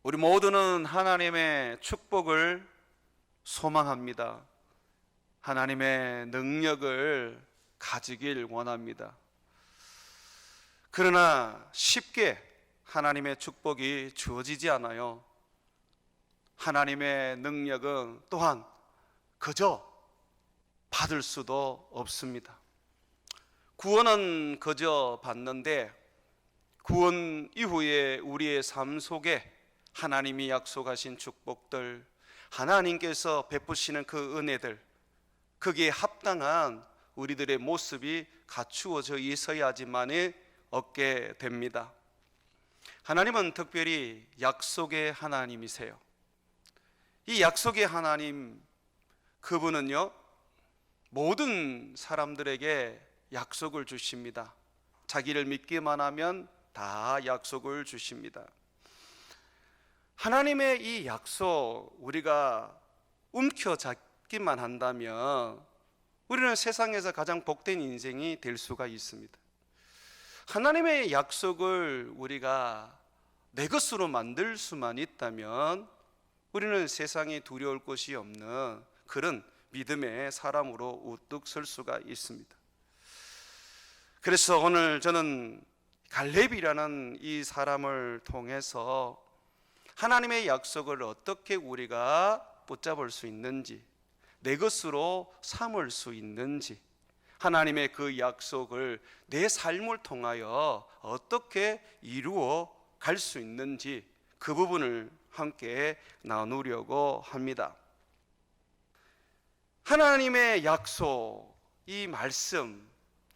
우리 모두는 하나님의 축복을 소망합니다. 하나님의 능력을 가지길 원합니다. 그러나 쉽게 하나님의 축복이 주어지지 않아요. 하나님의 능력은 또한 그저 받을 수도 없습니다. 구원은 그저 받는데 구원 이후에 우리의 삶 속에 하나님이 약속하신 축복들, 하나님께서 베푸시는 그 은혜들, 거기에 합당한 우리들의 모습이 갖추어져 있어야지만 얻게 됩니다. 하나님은 특별히 약속의 하나님이세요. 이 약속의 하나님, 그분은요 모든 사람들에게 약속을 주십니다. 자기를 믿기만 하면 다 약속을 주십니다. 하나님의 이 약속 우리가 움켜잡기만 한다면 우리는 세상에서 가장 복된 인생이 될 수가 있습니다. 하나님의 약속을 우리가 내 것으로 만들 수만 있다면 우리는 세상에 두려울 것이 없는 그런 믿음의 사람으로 우뚝 설 수가 있습니다. 그래서 오늘 저는 갈렙이라는 이 사람을 통해서 하나님의 약속을 어떻게 우리가 붙잡을 수 있는지, 내 것으로 삼을 수 있는지, 하나님의 그 약속을 내 삶을 통하여 어떻게 이루어 갈 수 있는지 그 부분을 함께 나누려고 합니다. 하나님의 약속, 이 말씀,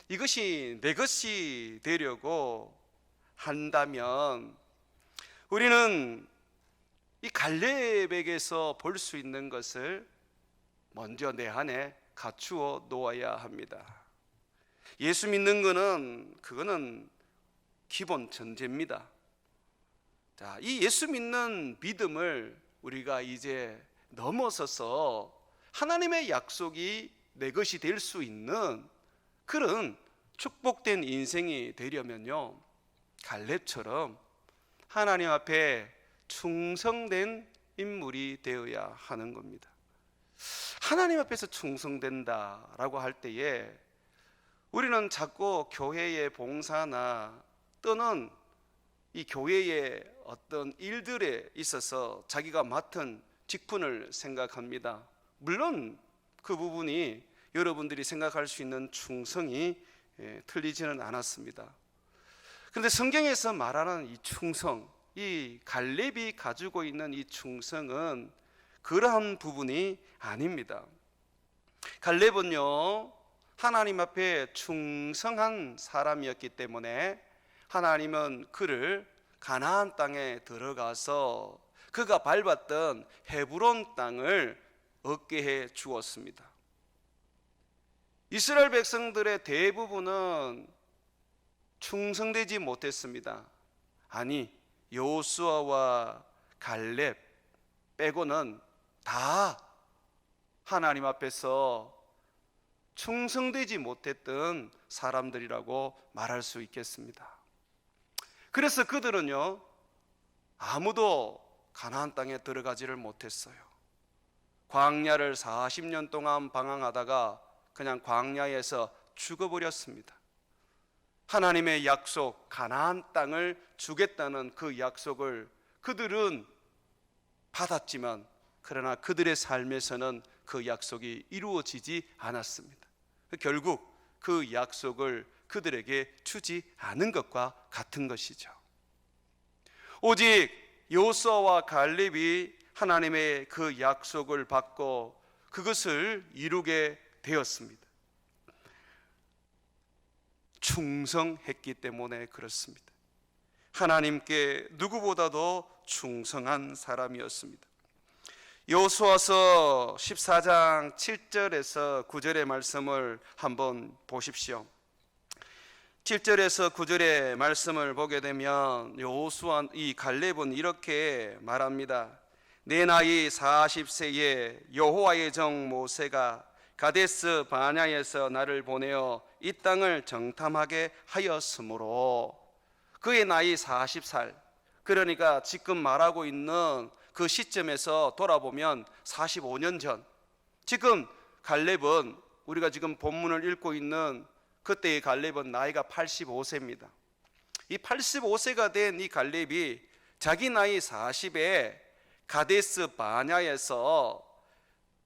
이것이 내 것이 되려고 한다면 우리는 이 갈렙에게서 볼 수 있는 것을 먼저 내 안에 갖추어 놓아야 합니다. 예수 믿는 거는 그거는 기본 전제입니다. 자, 이 예수 믿는 믿음을 우리가 이제 넘어서서 하나님의 약속이 내 것이 될 수 있는 그런 축복된 인생이 되려면요, 갈렙처럼 하나님 앞에 충성된 인물이 되어야 하는 겁니다. 하나님 앞에서 충성된다라고 할 때에 우리는 자꾸 교회의 봉사나 또는 이 교회의 어떤 일들에 있어서 자기가 맡은 직분을 생각합니다. 물론 그 부분이 여러분들이 생각할 수 있는 충성이 틀리지는 않았습니다. 그런데 성경에서 말하는 이 충성, 이 갈렙이 가지고 있는 이 충성은 그러한 부분이 아닙니다. 갈렙은요 하나님 앞에 충성한 사람이었기 때문에 하나님은 그를 가나안 땅에 들어가서 그가 밟았던 헤브론 땅을 얻게 해 주었습니다. 이스라엘 백성들의 대부분은 충성되지 못했습니다. 아니, 여호수아와 갈렙 빼고는 다 하나님 앞에서 충성되지 못했던 사람들이라고 말할 수 있겠습니다. 그래서 그들은요 아무도 가나안 땅에 들어가지를 못했어요. 광야를 40년 동안 방황하다가 그냥 광야에서 죽어버렸습니다. 하나님의 약속 가나안 땅을 주겠다는 그 약속을 그들은 받았지만 그러나 그들의 삶에서는 그 약속이 이루어지지 않았습니다. 결국 그 약속을 그들에게 주지 않은 것과 같은 것이죠. 오직 여호수아와 갈렙이 하나님의 그 약속을 받고 그것을 이루게 되었습니다. 충성했기 때문에 그렇습니다. 하나님께 누구보다도 충성한 사람이었습니다. 여호수아서 14장 7절에서 9절의 말씀을 한번 보십시오. 7절에서 9절의 말씀을 보게 되면 여호수아 이 갈렙은 이렇게 말합니다. 내 나이 40세에 여호와의 종 모세가 가데스 바냐에서 나를 보내어 이 땅을 정탐하게 하였으므로 그의 나이 40살, 그러니까 지금 말하고 있는 그 시점에서 돌아보면 45년 전, 지금 갈렙은 우리가 지금 본문을 읽고 있는 그때의 갈렙은 나이가 85세입니다. 이 85세가 된 이 갈렙이 자기 나이 40에 가데스 바냐에서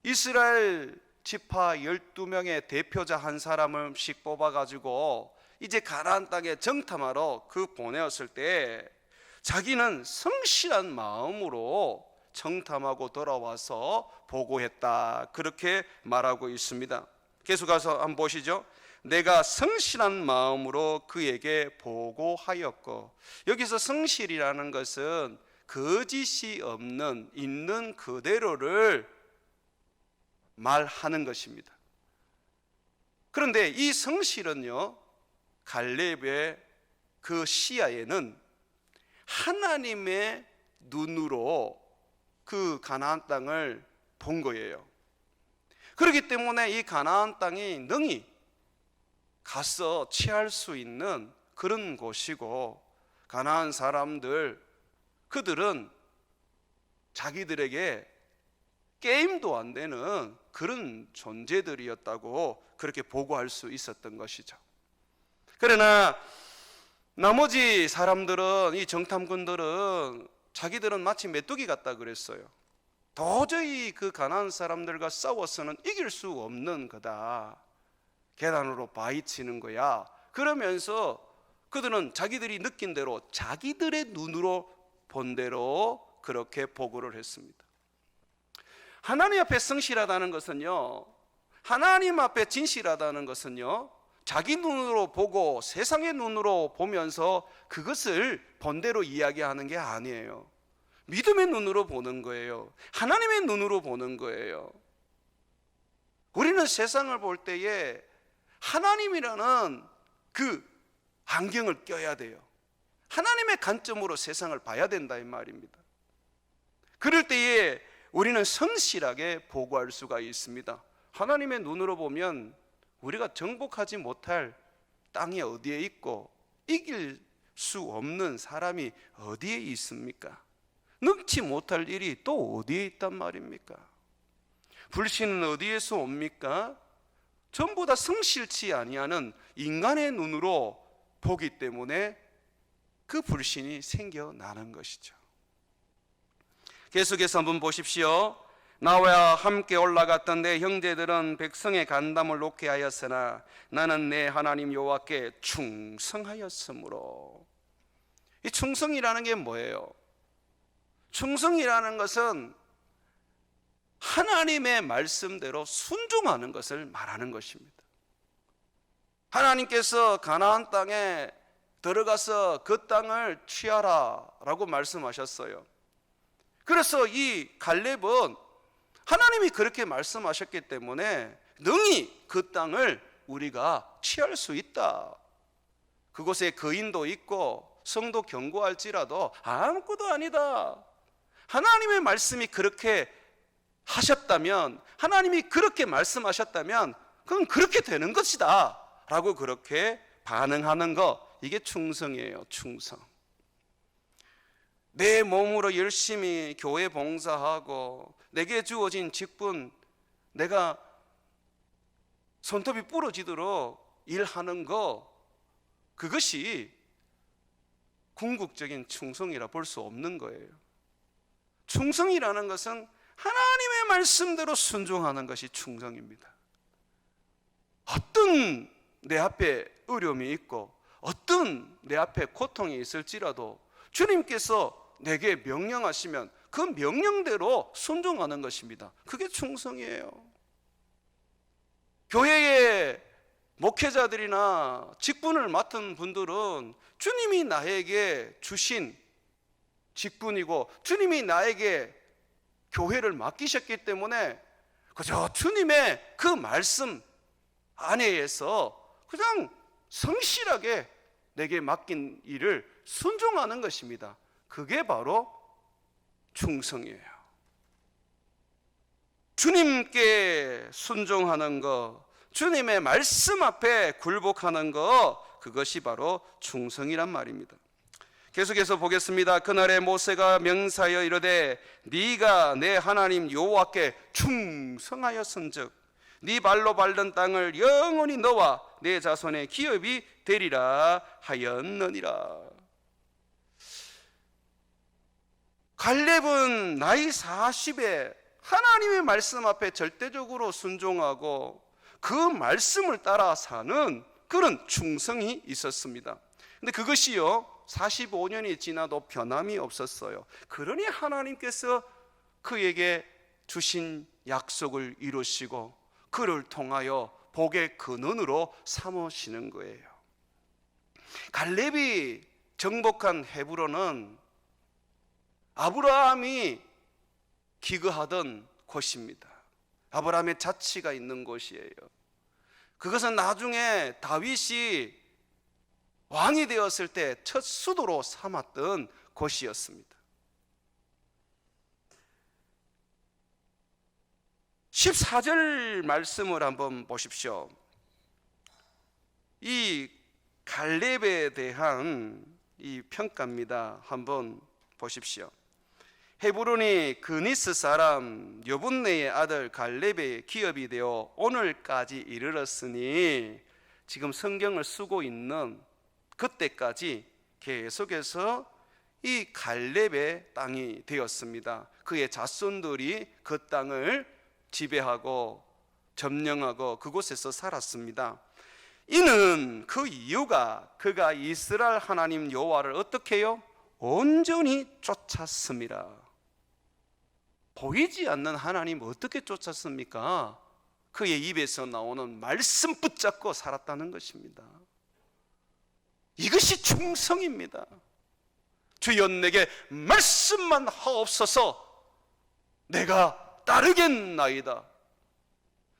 이스라엘 지파 12명의 대표자 한 사람을씩 뽑아가지고 이제 가나안 땅에 정탐하러 보내었을 때 자기는 성실한 마음으로 정탐하고 돌아와서 보고했다, 그렇게 말하고 있습니다. 계속해서 한번 보시죠. 내가 성실한 마음으로 그에게 보고하였고, 여기서 성실이라는 것은 거짓이 없는 있는 그대로를 말하는 것입니다. 그런데 이 성실은요, 갈렙의 그 시야에는 하나님의 눈으로 그 가나안 땅을 본 거예요. 그렇기 때문에 이 가나안 땅이 능히 가서 취할 수 있는 그런 곳이고, 가나안 사람들, 그들은 자기들에게 게임도 안 되는 그런 존재들이었다고 그렇게 보고할 수 있었던 것이죠. 그러나 나머지 사람들은, 이 정탐꾼들은 자기들은 마치 메뚜기 같다 그랬어요. 도저히 그 가나안 사람들과 싸워서는 이길 수 없는 거다, 계단으로 바위치는 거야. 그러면서 그들은 자기들이 느낀 대로, 자기들의 눈으로 본 대로 그렇게 보고를 했습니다. 하나님 앞에 성실하다는 것은요, 하나님 앞에 진실하다는 것은요, 자기 눈으로 보고 세상의 눈으로 보면서 그것을 본대로 이야기하는 게 아니에요. 믿음의 눈으로 보는 거예요. 하나님의 눈으로 보는 거예요. 우리는 세상을 볼 때에 하나님이라는 그 안경을 껴야 돼요. 하나님의 관점으로 세상을 봐야 된다, 이 말입니다. 그럴 때에 우리는 성실하게 보고할 수가 있습니다. 하나님의 눈으로 보면 우리가 정복하지 못할 땅이 어디에 있고 이길 수 없는 사람이 어디에 있습니까? 능치 못할 일이 또 어디에 있단 말입니까? 불신은 어디에서 옵니까? 전부 다 성실치 아니하는 인간의 눈으로 보기 때문에 그 불신이 생겨나는 것이죠. 계속해서 한번 보십시오. 나와 함께 올라갔던 내 형제들은 백성의 간담을 놓게 하였으나 나는 내 하나님 여호와께 충성하였으므로. 이 충성이라는 게 뭐예요? 충성이라는 것은 하나님의 말씀대로 순종하는 것을 말하는 것입니다. 하나님께서 가나안 땅에 들어가서 그 땅을 취하라 라고 말씀하셨어요. 그래서 이 갈렙은 하나님이 그렇게 말씀하셨기 때문에 능히 그 땅을 우리가 취할 수 있다. 그곳에 거인도 있고 성도 견고할지라도 아무것도 아니다. 하나님의 말씀이 그렇게 하셨다면, 하나님이 그렇게 말씀하셨다면 그건 그렇게 되는 것이다 라고 그렇게 반응하는 것, 이게 충성이에요. 충성. 내 몸으로 열심히 교회 봉사하고 내게 주어진 직분, 내가 손톱이 부러지도록 일하는 거, 그것이 궁극적인 충성이라 볼 수 없는 거예요. 충성이라는 것은 하나님의 말씀대로 순종하는 것이 충성입니다. 어떤 내 앞에 어려움이 있고 어떤 내 앞에 고통이 있을지라도 주님께서 내게 명령하시면 그 명령대로 순종하는 것입니다. 그게 충성이에요. 교회의 목회자들이나 직분을 맡은 분들은 주님이 나에게 주신 직분이고 주님이 나에게 교회를 맡기셨기 때문에 그저 주님의 그 말씀 안에서 그냥 성실하게 내게 맡긴 일을 순종하는 것입니다. 그게 바로 충성이에요. 주님께 순종하는 것, 주님의 말씀 앞에 굴복하는 것, 그것이 바로 충성이란 말입니다. 계속해서 보겠습니다. 그날에 모세가 명사하여 이르되 네가 내 하나님 여호와께 충성하였은즉 네 발로 밟는 땅을 영원히 너와 내 자손의 기업이 되리라 하였느니라. 갈렙은 나이 40에 하나님의 말씀 앞에 절대적으로 순종하고 그 말씀을 따라 사는 그런 충성이 있었습니다. 근데 그것이요 45년이 지나도 변함이 없었어요. 그러니 하나님께서 그에게 주신 약속을 이루시고 그를 통하여 복의 근원으로 삼으시는 거예요. 갈렙이 정복한 헤브론은 아브라함이 기거하던 곳입니다. 아브라함의 자취가 있는 곳이에요. 그것은 나중에 다윗이 왕이 되었을 때 첫 수도로 삼았던 곳이었습니다. 14절 말씀을 한번 보십시오. 이 갈렙에 대한 이 평가입니다. 한번 보십시오. 헤브론이 그니스 사람 여분네의 아들 갈렙의 기업이 되어 오늘까지 이르렀으니, 지금 성경을 쓰고 있는 그때까지 계속해서 이 갈렙의 땅이 되었습니다. 그의 자손들이 그 땅을 지배하고 점령하고 그곳에서 살았습니다. 이는 그 이유가 그가 이스라엘 하나님 여호와를 어떻게 해요? 온전히 쫓았습니다. 보이지 않는 하나님 어떻게 쫓았습니까? 그의 입에서 나오는 말씀 붙잡고 살았다는 것입니다. 이것이 충성입니다. 주여 내게 말씀만 하옵소서 내가 따르겠나이다.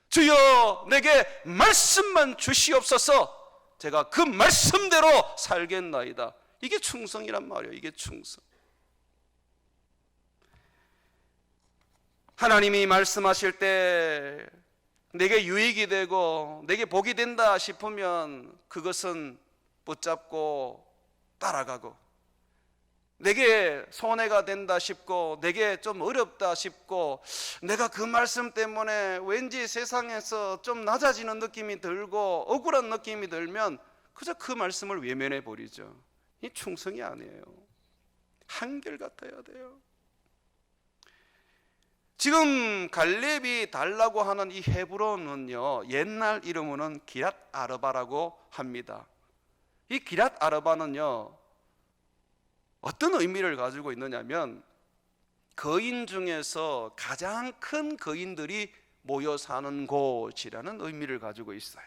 주여 내게 말씀만 주시옵소서 제가 그 말씀대로 살겠나이다. 이게 충성이란 말이에요. 이게 충성. 하나님이 말씀하실 때 내게 유익이 되고 내게 복이 된다 싶으면 그것은 붙잡고 따라가고, 내게 손해가 된다 싶고 내게 좀 어렵다 싶고 내가 그 말씀 때문에 왠지 세상에서 좀 낮아지는 느낌이 들고 억울한 느낌이 들면 그저 그 말씀을 외면해 버리죠. 이 충성이 아니에요. 한결같아야 돼요. 지금 갈렙이 달라고 하는 이 헤브론은요 옛날 이름으로는 기랏 아르바라고 합니다. 이 기랏 아르바는요 어떤 의미를 가지고 있느냐면 거인 중에서 가장 큰 거인들이 모여 사는 곳이라는 의미를 가지고 있어요.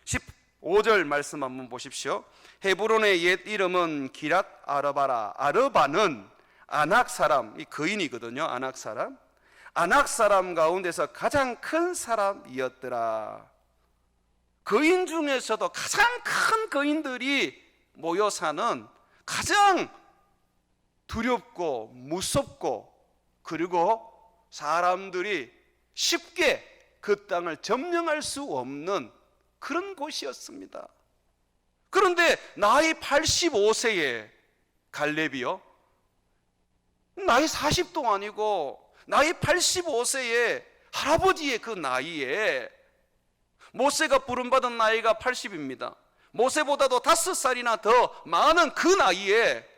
15절 말씀 한번 보십시오. 헤브론의 옛 이름은 기랏 아르바라. 아르바는 아낙 사람, 이 거인이거든요. 아낙 사람. 아낙 사람 가운데서 가장 큰 사람이었더라. 거인 중에서도 가장 큰 거인들이 모여 사는 가장 두렵고 무섭고 그리고 사람들이 쉽게 그 땅을 점령할 수 없는 그런 곳이었습니다. 그런데 나이 85세에 갈렙이요 나이 40도 아니고 나이 85세에 할아버지의 그 나이에, 모세가 부름받은 나이가 80입니다. 모세보다도 5살이나 더 많은 그 나이에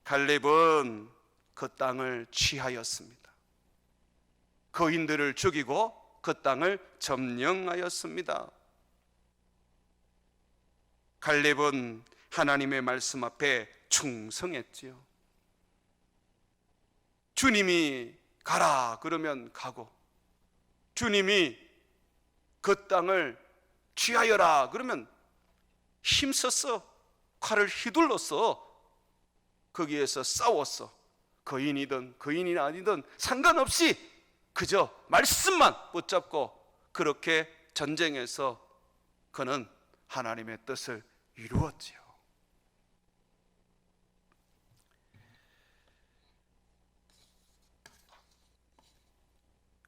갈렙은 그 땅을 취하였습니다. 거인들을 죽이고 그 땅을 점령하였습니다. 갈렙은 하나님의 말씀 앞에 충성했지요. 주님이 가라 그러면 가고, 주님이 그 땅을 취하여라 그러면 힘써서 칼을 휘둘러서 거기에서 싸웠어. 거인이든 거인이 아니든 상관없이 그저 말씀만 붙잡고 그렇게 전쟁에서 그는 하나님의 뜻을 이루었지요.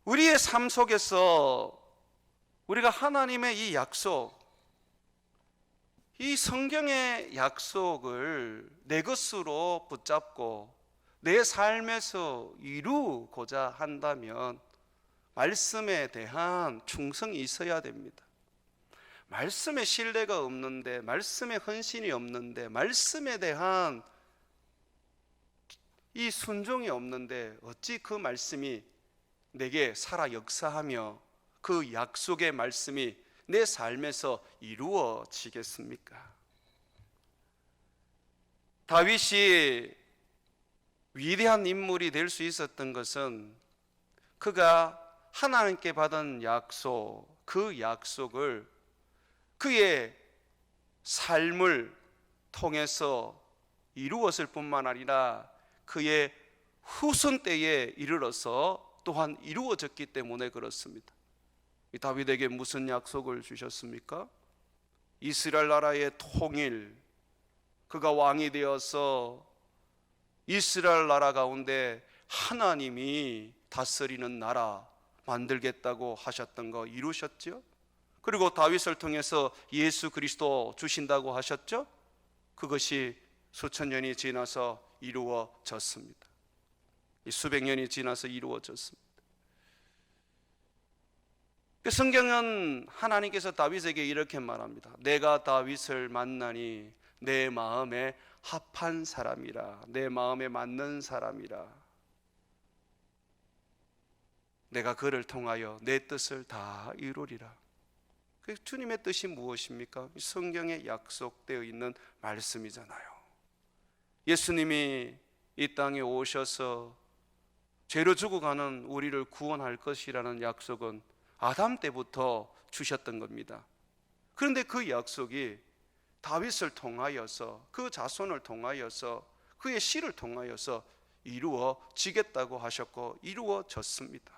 우리의 삶 속에서 우리가 하나님의 이 약속, 이 성경의 약속을 내 것으로 붙잡고 내 삶에서 이루고자 한다면 말씀에 대한 충성이 있어야 됩니다. 말씀에 신뢰가 없는데, 말씀에 헌신이 없는데, 말씀에 대한 이 순종이 없는데 어찌 그 말씀이 내게 살아 역사하며 그 약속의 말씀이 내 삶에서 이루어지겠습니까? 다윗이 위대한 인물이 될 수 있었던 것은 그가 하나님께 받은 약속, 그 약속을 그의 삶을 통해서 이루었을 뿐만 아니라 그의 후손 때에 이르러서 또한 이루어졌기 때문에 그렇습니다. 다윗에게 무슨 약속을 주셨습니까? 이스라엘 나라의 통일, 그가 왕이 되어서 이스라엘 나라 가운데 하나님이 다스리는 나라 만들겠다고 하셨던 거 이루셨죠? 그리고 다윗을 통해서 예수 그리스도 주신다고 하셨죠? 그것이 수천 년이 지나서 이루어졌습니다. 수백 년이 지나서 이루어졌습니다. 성경은 하나님께서 다윗에게 이렇게 말합니다. 내가 다윗을 만나니 내 마음에 합한 사람이라, 내 마음에 맞는 사람이라. 내가 그를 통하여 내 뜻을 다 이루리라. 주님의 뜻이 무엇입니까? 성경에 약속되어 있는 말씀이잖아요. 예수님이 이 땅에 오셔서 죄로 죽어가는 우리를 구원할 것이라는 약속은 아담 때부터 주셨던 겁니다. 그런데 그 약속이 다윗을 통하여서, 그 자손을 통하여서, 그의 씨를 통하여서 이루어지겠다고 하셨고 이루어졌습니다.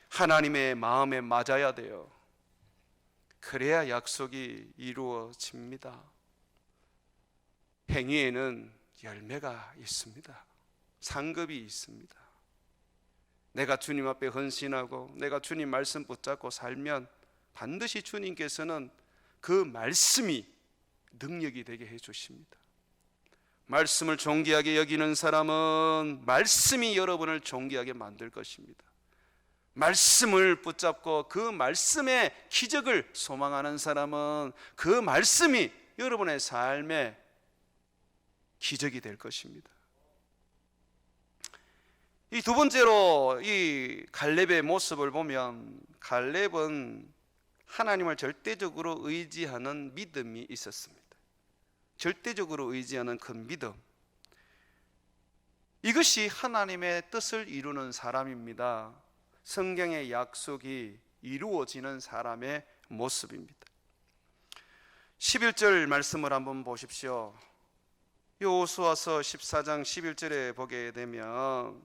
하나님의 마음에 맞아야 돼요. 그래야 약속이 이루어집니다. 행위에는 열매가 있습니다. 상급이 있습니다. 내가 주님 앞에 헌신하고 내가 주님 말씀 붙잡고 살면 반드시 주님께서는 그 말씀이 능력이 되게 해주십니다. 말씀을 존귀하게 여기는 사람은 말씀이 여러분을 존귀하게 만들 것입니다. 말씀을 붙잡고 그 말씀의 기적을 소망하는 사람은 그 말씀이 여러분의 삶에 기적이 될 것입니다. 이 두 번째로 이 갈렙의 모습을 보면 갈렙은 하나님을 절대적으로 의지하는 믿음이 있었습니다. 절대적으로 의지하는 그 믿음, 이것이 하나님의 뜻을 이루는 사람입니다. 성경의 약속이 이루어지는 사람의 모습입니다. 11절 말씀을 한번 보십시오. 여호수아서 14장 11절에 보게 되면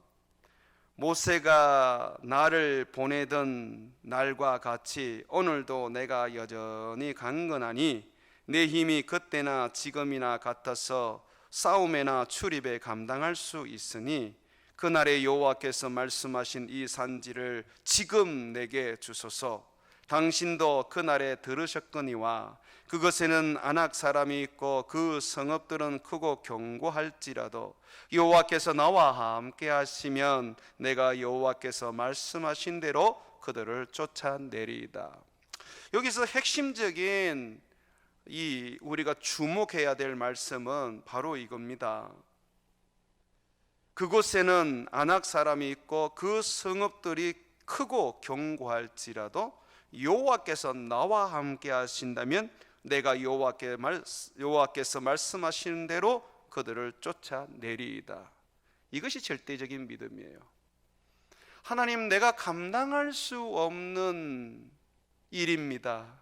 모세가 나를 보내던 날과 같이 오늘도 내가 여전히 강건하니 내 힘이 그때나 지금이나 같아서 싸움에나 출입에 감당할 수 있으니 그날에 여호와께서 말씀하신 이 산지를 지금 내게 주소서. 당신도 그날에 들으셨거니와 그것에는 아낙 사람이 있고 그 성읍들은 크고 견고할지라도 여호와께서 나와 함께 하시면 내가 여호와께서 말씀하신 대로 그들을 쫓아내리이다. 여기서 핵심적인 이 우리가 주목해야 될 말씀은 바로 이겁니다. 그곳에는 아낙 사람이 있고 그 성읍들이 크고 견고할지라도 여호와께서 나와 함께 하신다면 내가 여호와께서 말씀하시는 대로 그들을 쫓아내리이다. 이것이 절대적인 믿음이에요. 하나님, 내가 감당할 수 없는 일입니다.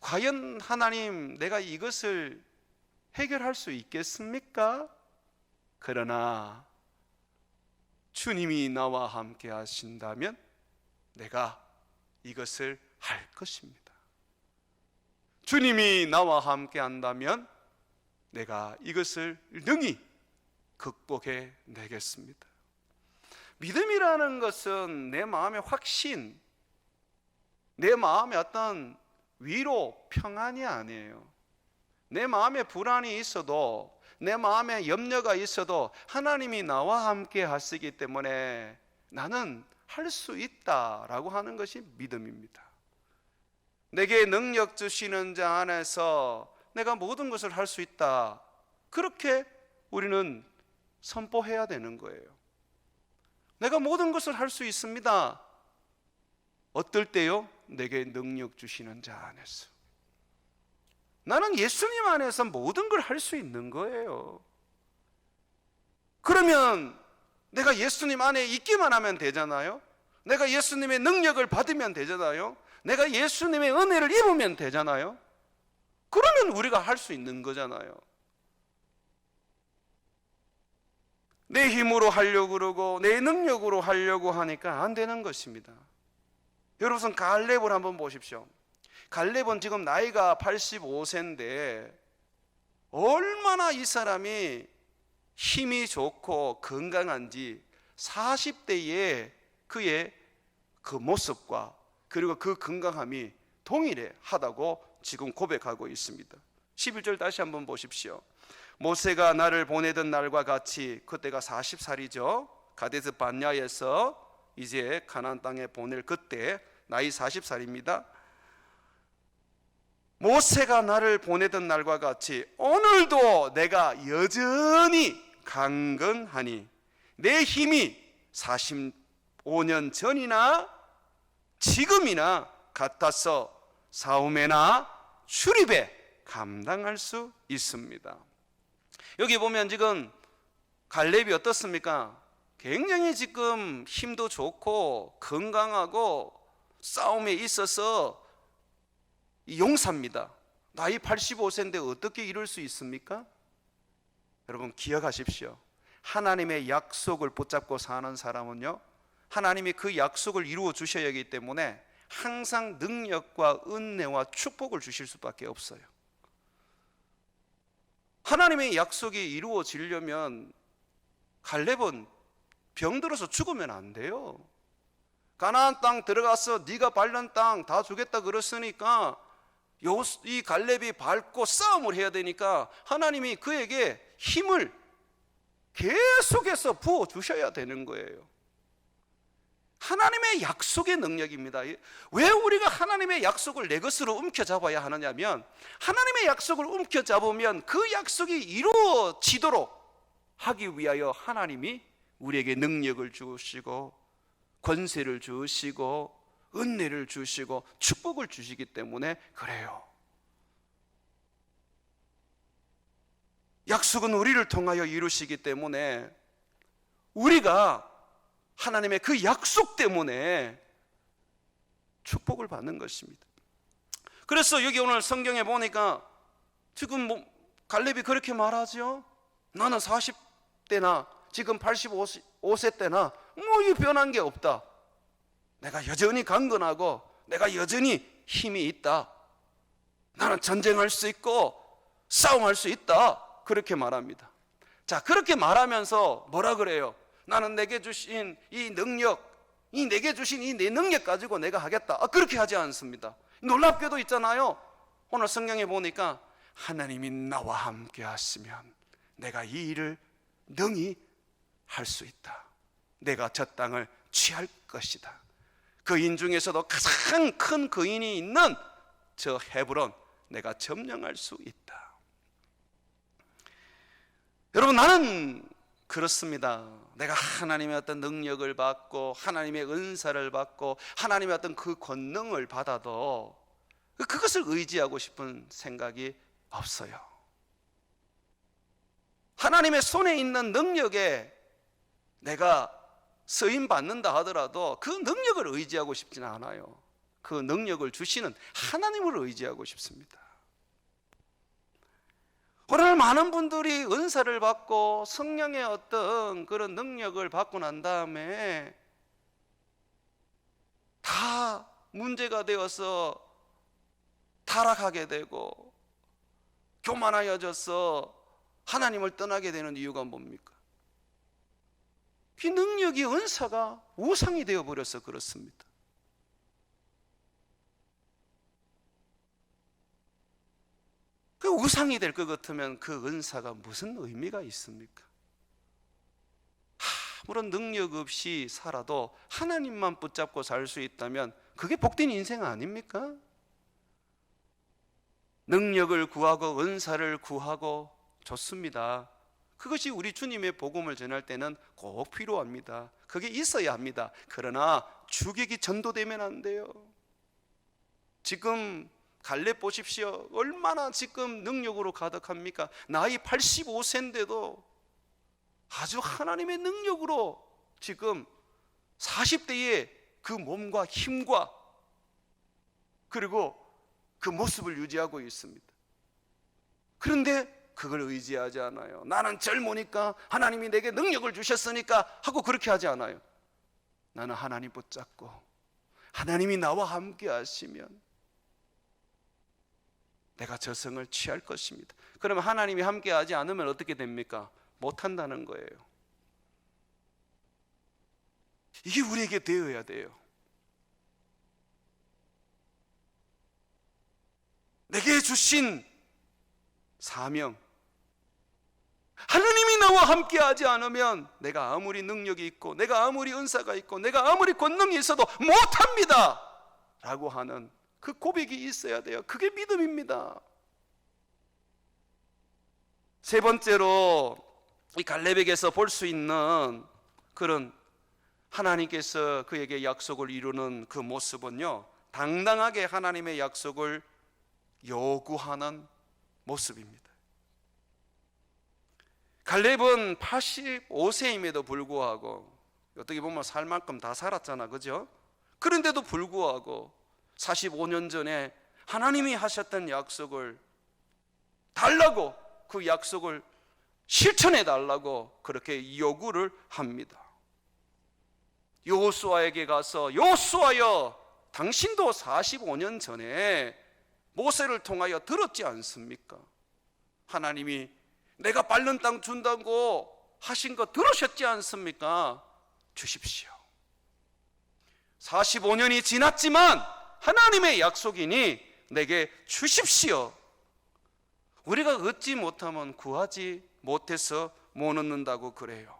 과연 하나님, 내가 이것을 해결할 수 있겠습니까? 그러나 주님이 나와 함께 하신다면 내가 이것을 할 것입니다. 주님이 나와 함께 한다면 내가 이것을 능히 극복해 내겠습니다. 믿음이라는 것은 내 마음의 확신, 내 마음의 어떤 위로, 평안이 아니에요. 내 마음에 불안이 있어도, 내 마음에 염려가 있어도 하나님이 나와 함께 하시기 때문에 나는 할 수 있다라고 하는 것이 믿음입니다. 내게 능력 주시는 자 안에서 내가 모든 것을 할 수 있다, 그렇게 우리는 선포해야 되는 거예요. 내가 모든 것을 할 수 있습니다. 어떨 때요? 내게 능력 주시는 자 안에서. 나는 예수님 안에서 모든 걸 할 수 있는 거예요. 그러면 내가 예수님 안에 있기만 하면 되잖아요. 내가 예수님의 능력을 받으면 되잖아요. 내가 예수님의 은혜를 입으면 되잖아요. 그러면 우리가 할 수 있는 거잖아요. 내 힘으로 하려고 그러고 내 능력으로 하려고 하니까 안 되는 것입니다. 여러분, 갈렙을 한번 보십시오. 갈렙은 지금 나이가 85세인데 얼마나 이 사람이 힘이 좋고 건강한지 40대에 그의 그 모습과 그리고 그 건강함이 동일하다고 지금 고백하고 있습니다. 11절 다시 한번 보십시오. 모세가 나를 보내던 날과 같이, 그때가 40살이죠. 가데스 반야에서 이제 가나안 땅에 보낼 그때 나이 40살입니다. 모세가 나를 보내던 날과 같이 오늘도 내가 여전히 강건하니 내 힘이 45년 전이나 지금이나 같아서 싸움에나 출입에 감당할 수 있습니다. 여기 보면 지금 갈렙이 어떻습니까? 굉장히 지금 힘도 좋고 건강하고 싸움에 있어서 용사입니다. 나이 85세인데 어떻게 이럴 수 있습니까? 여러분 기억하십시오. 하나님의 약속을 붙잡고 사는 사람은요, 하나님이 그 약속을 이루어 주셔야 하기 때문에 항상 능력과 은혜와 축복을 주실 수밖에 없어요. 하나님의 약속이 이루어지려면 갈렙은 병들어서 죽으면 안 돼요. 가나안 땅 들어가서 네가 밟는 땅 다 주겠다 그랬으니까 이 갈렙이 밟고 싸움을 해야 되니까 하나님이 그에게 힘을 계속해서 부어 주셔야 되는 거예요. 하나님의 약속의 능력입니다. 왜 우리가 하나님의 약속을 내 것으로 움켜잡아야 하느냐면, 하나님의 약속을 움켜잡으면 그 약속이 이루어지도록 하기 위하여 하나님이 우리에게 능력을 주시고 권세를 주시고 은혜를 주시고 축복을 주시기 때문에 그래요. 약속은 우리를 통하여 이루시기 때문에 우리가 하나님의 그 약속 때문에 축복을 받는 것입니다. 그래서 여기 오늘 성경에 보니까 지금 갈렙이 그렇게 말하죠. 나는 40대나 지금 85세 때나 이 변한 게 없다. 내가 여전히 강건하고 내가 여전히 힘이 있다. 나는 전쟁할 수 있고 싸움할 수 있다. 그렇게 말합니다. 자, 그렇게 말하면서 뭐라 그래요? 나는 내게 주신 이 능력, 내게 주신 이 내 능력 가지고 내가 하겠다. 그렇게 하지 않습니다. 놀랍게도 있잖아요. 오늘 성경에 보니까 하나님이 나와 함께 하시면 내가 이 일을 능히 할 수 있다. 내가 저 땅을 취할 것이다. 거인 중에서도 가장 큰 거인이 있는 저 헤브론 내가 점령할 수 있다. 여러분, 나는 그렇습니다. 내가 하나님의 어떤 능력을 받고 하나님의 은사를 받고 하나님의 어떤 그 권능을 받아도 그것을 의지하고 싶은 생각이 없어요. 하나님의 손에 있는 능력에 내가 쓰임 받는다 하더라도 그 능력을 의지하고 싶지는 않아요. 그 능력을 주시는 하나님을 의지하고 싶습니다. 오늘 많은 분들이 은사를 받고 성령의 어떤 그런 능력을 받고 난 다음에 다 문제가 되어서 타락하게 되고 교만하여져서 하나님을 떠나게 되는 이유가 뭡니까? 그 능력이, 은사가 우상이 되어버려서 그렇습니다. 그 우상이 될 것 같으면 그 은사가 무슨 의미가 있습니까? 아무런 능력 없이 살아도 하나님만 붙잡고 살 수 있다면 그게 복된 인생 아닙니까? 능력을 구하고 은사를 구하고 좋습니다. 그것이 우리 주님의 복음을 전할 때는 꼭 필요합니다. 그게 있어야 합니다. 그러나 주객이 전도되면 안 돼요. 지금 갈렙 보십시오. 얼마나 지금 능력으로 가득합니까? 나이 85세인데도 아주 하나님의 능력으로 지금 40대의 그 몸과 힘과 그리고 그 모습을 유지하고 있습니다. 그런데 그걸 의지하지 않아요. 나는 젊으니까 하나님이 내게 능력을 주셨으니까 하고 그렇게 하지 않아요. 나는 하나님 붙잡고 하나님이 나와 함께 하시면 내가 저승을 취할 것입니다. 그러면 하나님이 함께 하지 않으면 어떻게 됩니까? 못한다는 거예요. 이게 우리에게 되어야 돼요. 내게 주신 사명, 하나님이 나와 함께 하지 않으면 내가 아무리 능력이 있고 내가 아무리 은사가 있고 내가 아무리 권능이 있어도 못합니다 라고 하는 그 고백이 있어야 돼요. 그게 믿음입니다. 세 번째로 이 갈렙에게서 볼 수 있는 그런 하나님께서 그에게 약속을 이루는 그 모습은요, 당당하게 하나님의 약속을 요구하는 모습입니다. 갈렙은 85세임에도 불구하고 어떻게 보면 살 만큼 다 살았잖아, 그죠? 그런데도 불구하고 45년 전에 하나님이 하셨던 약속을 달라고, 그 약속을 실천해 달라고 그렇게 요구를 합니다. 여호수아에게 가서 여호수아여, 당신도 45년 전에 모세를 통하여 들었지 않습니까? 하나님이 내가 밟는 땅 준다고 하신 거 들으셨지 않습니까? 주십시오. 45년이 지났지만 하나님의 약속이니 내게 주십시오. 우리가 얻지 못하면 구하지 못해서 못 얻는다고 그래요.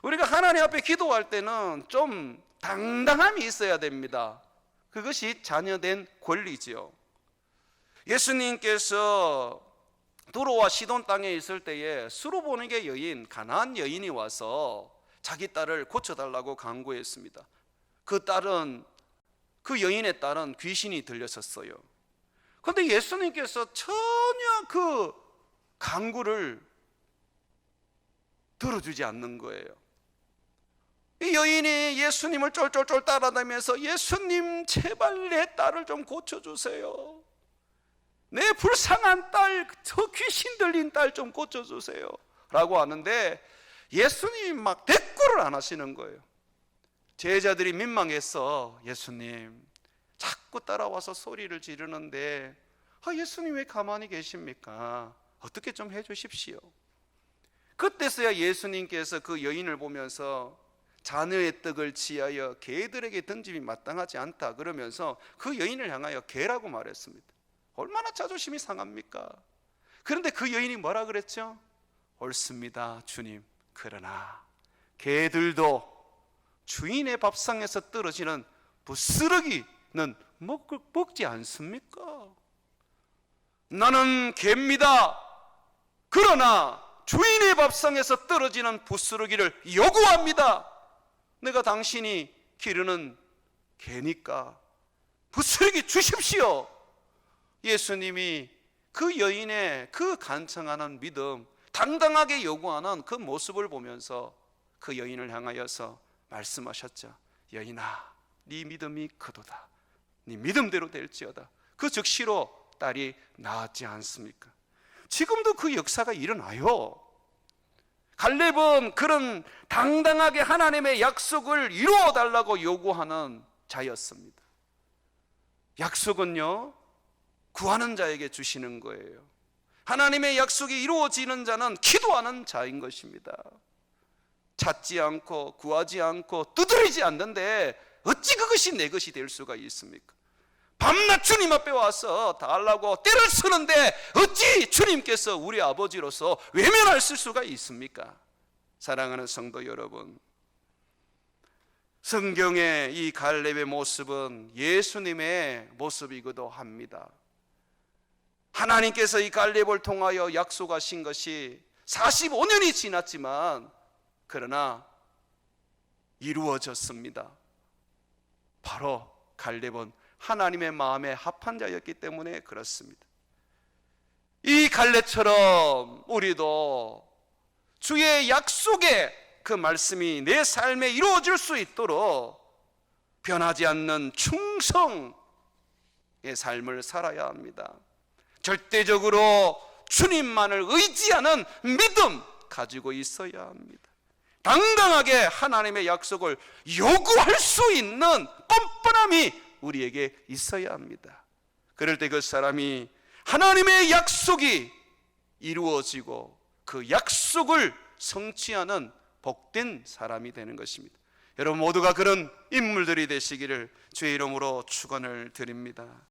우리가 하나님 앞에 기도할 때는 좀 당당함이 있어야 됩니다. 그것이 자녀된 권리지요. 예수님께서 두로와 시돈 땅에 있을 때에 수르보니게 여인, 가나안 여인이 와서 자기 딸을 고쳐달라고 간구했습니다. 그 여인의 딸은 귀신이 들렸었어요. 그런데 예수님께서 전혀 그 간구를 들어주지 않는 거예요. 이 여인이 예수님을 쫄쫄쫄 따라다니면서 예수님 제발 내 딸을 좀 고쳐주세요. 내 불쌍한 딸, 저 귀신 들린 딸 좀 고쳐주세요 라고 하는데 예수님이 막 대꾸를 안 하시는 거예요. 제자들이 민망해서 예수님 자꾸 따라와서 소리를 지르는데 예수님 왜 가만히 계십니까? 어떻게 좀 해주십시오. 그때서야 예수님께서 그 여인을 보면서 자녀의 떡을 취하여 개들에게 던짐이 마땅하지 않다 그러면서 그 여인을 향하여 개라고 말했습니다. 얼마나 자존심이 상합니까? 그런데 그 여인이 뭐라 그랬죠? 옳습니다 주님, 그러나 개들도 주인의 밥상에서 떨어지는 부스러기는 먹지 않습니까? 나는 개입니다. 그러나 주인의 밥상에서 떨어지는 부스러기를 요구합니다. 내가 당신이 기르는 개니까 부스러기 주십시오. 예수님이 그 여인의 그 간청하는 믿음, 당당하게 요구하는 그 모습을 보면서 그 여인을 향하여서 말씀하셨죠. 여인아, 네 믿음이 크도다. 네 믿음대로 될지어다. 그 즉시로 딸이 나았지 않습니까? 지금도 그 역사가 일어나요. 갈렙은 그런 당당하게 하나님의 약속을 이루어 달라고 요구하는 자였습니다. 약속은요, 구하는 자에게 주시는 거예요. 하나님의 약속이 이루어지는 자는 기도하는 자인 것입니다. 찾지 않고 구하지 않고 두드리지 않는데 어찌 그것이 내 것이 될 수가 있습니까? 밤낮 주님 앞에 와서 달라고 떼를 쓰는데 어찌 주님께서 우리 아버지로서 외면하실 수가 있습니까? 사랑하는 성도 여러분, 성경의 이 갈렙의 모습은 예수님의 모습이기도 합니다. 하나님께서 이 갈렙을 통하여 약속하신 것이 45년이 지났지만 그러나 이루어졌습니다. 바로 갈렙은 하나님의 마음에 합한 자였기 때문에 그렇습니다. 이 갈렙처럼 우리도 주의 약속의 그 말씀이 내 삶에 이루어질 수 있도록 변하지 않는 충성의 삶을 살아야 합니다. 절대적으로 주님만을 의지하는 믿음 가지고 있어야 합니다. 당당하게 하나님의 약속을 요구할 수 있는 뻔뻔함이 우리에게 있어야 합니다. 그럴 때 그 사람이 하나님의 약속이 이루어지고 그 약속을 성취하는 복된 사람이 되는 것입니다. 여러분 모두가 그런 인물들이 되시기를 주의 이름으로 축원을 드립니다.